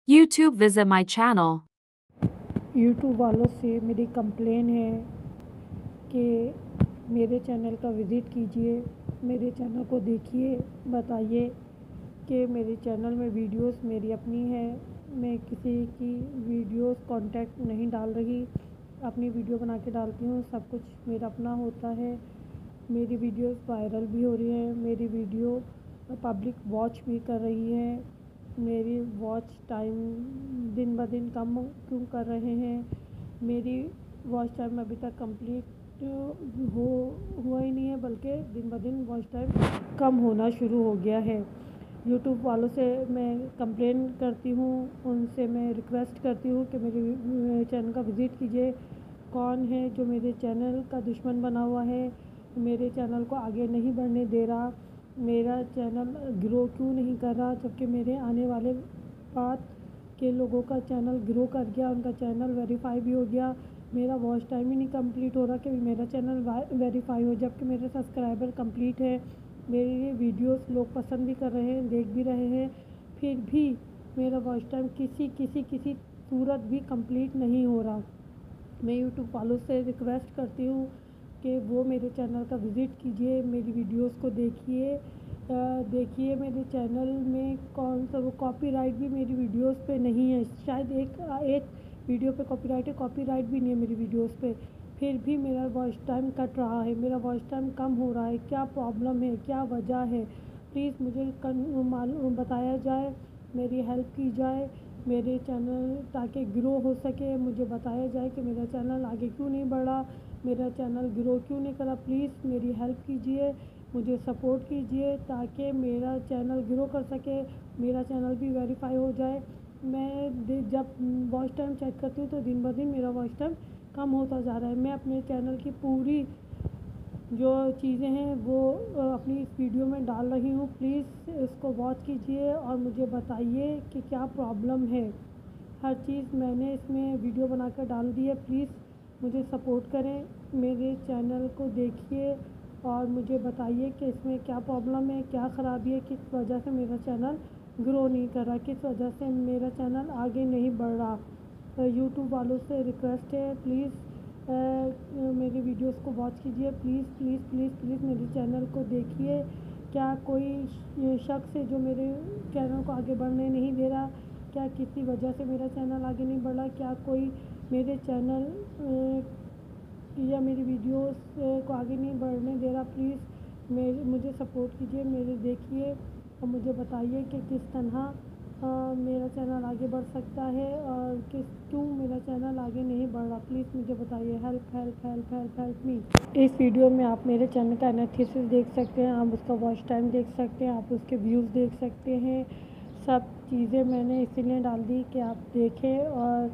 YouTube, visit my channel. YouTube वालों से मेरी कंप्लेन है कि मेरे चैनल का विज़िट कीजिए, मेरे चैनल को देखिए, बताइए कि मेरे चैनल में वीडियोस मेरी अपनी है। मैं किसी की वीडियोस कॉन्टेक्ट नहीं डाल रही, अपनी वीडियो बना के डालती हूँ। सब कुछ मेरा अपना होता है। मेरी वीडियोस वायरल भी हो रही है, मेरी वीडियो पब्लिक वॉच भी कर रही है। मेरी वॉच टाइम दिन ब दिन कम क्यों कर रहे हैं? मेरी वॉच टाइम अभी तक कंप्लीट हो हुआ ही नहीं है, बल्कि दिन ब दिन वॉच टाइम कम होना शुरू हो गया है। यूट्यूब वालों से मैं कंप्लेन करती हूँ, उनसे मैं रिक्वेस्ट करती हूँ कि मेरे चैनल का विज़िट कीजिए। कौन है जो मेरे चैनल का दुश्मन बना हुआ है, मेरे चैनल को आगे नहीं बढ़ने दे रहा, मेरा चैनल ग्रो क्यों नहीं कर रहा, जबकि मेरे आने वाले बात के लोगों का चैनल ग्रो कर गया, उनका चैनल वेरीफाई भी हो गया। मेरा वॉच टाइम ही नहीं कंप्लीट हो रहा कि मेरा चैनल वेरीफाई हो, जबकि मेरे सब्सक्राइबर कंप्लीट है, मेरी वीडियोस लोग पसंद भी कर रहे हैं, देख भी रहे हैं, फिर भी मेरा वॉच टाइम किसी सूरत भी कंप्लीट नहीं हो रहा। मैं यूट्यूब वालों से रिक्वेस्ट करती हूँ कि वो मेरे चैनल का विज़िट कीजिए, मेरी वीडियोस को देखिए मेरे चैनल में कौन सा वो कॉपीराइट भी मेरी वीडियोस पे नहीं है। शायद एक वीडियो पे कॉपीराइट भी नहीं है मेरी वीडियोस पे, फिर भी मेरा वॉच टाइम कट रहा है, मेरा वॉच टाइम कम हो रहा है। क्या प्रॉब्लम है, क्या वजह है? प्लीज़ मुझे मालूम बताया जाए, मेरी हेल्प की जाए, मेरे चैनल ताकि ग्रो हो सके। मुझे बताया जाए कि मेरा चैनल आगे क्यों नहीं बढ़ा, मेरा चैनल ग्रो क्यों नहीं करा। प्लीज़ मेरी हेल्प कीजिए, मुझे सपोर्ट कीजिए ताकि मेरा चैनल ग्रो कर सके, मेरा चैनल भी वेरीफाई हो जाए। मैं जब वॉच टाइम चेक करती हूँ तो दिन ब दिन मेरा वॉच टाइम कम होता जा रहा है। मैं अपने चैनल की पूरी जो चीज़ें हैं वो अपनी इस वीडियो में डाल रही हूँ। प्लीज़ इसको वॉच कीजिए और मुझे बताइए कि क्या प्रॉब्लम है। हर चीज़ मैंने इसमें वीडियो बनाकर डाल दी है। प्लीज़ मुझे सपोर्ट करें, मेरे चैनल को देखिए और मुझे बताइए कि इसमें क्या प्रॉब्लम है, क्या ख़राबी है, किस वजह से मेरा चैनल ग्रो नहीं कर रहा, किस वजह से मेरा चैनल आगे नहीं बढ़ रहा। यूट्यूब वालों से रिक्वेस्ट है, प्लीज़ मेरी वीडियोस को वॉच कीजिए। प्लीज़ प्लीज़ प्लीज़ प्लीज़ मेरे चैनल को देखिए। क्या कोई शख्स है जो मेरे चैनल को आगे बढ़ने नहीं दे रहा? क्या किसी वजह से मेरा चैनल आगे नहीं बढ़ा? क्या कोई मेरे चैनल या मेरी वीडियोस को आगे नहीं बढ़ने दे रहा? प्लीज़ मुझे सपोर्ट कीजिए, मेरे देखिए और मुझे बताइए कि किस तरह मेरा चैनल आगे बढ़ सकता है और क्यों मेरा चैनल आगे नहीं बढ़ रहा। प्लीज़ मुझे बताइए। Help help help help help me. इस वीडियो में आप मेरे चैनल का एनालिसिस देख सकते हैं, आप उसका वॉच टाइम देख सकते हैं, आप उसके व्यूज़ देख सकते हैं। सब चीज़ें मैंने इसीलिए डाल दी कि आप देखें और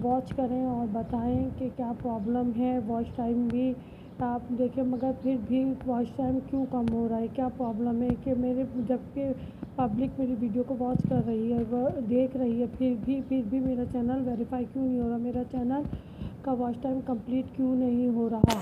वॉच करें और बताएं कि क्या प्रॉब्लम है। वॉच टाइम भी आप देखें, मगर फिर भी वॉच टाइम क्यों कम हो रहा है? क्या प्रॉब्लम है कि मेरे जबकि पब्लिक मेरी वीडियो को वॉच कर रही है, वह देख रही है, फिर भी मेरा चैनल वेरीफाई क्यों नहीं हो रहा? मेरा चैनल का वॉच टाइम कंप्लीट क्यों नहीं हो रहा?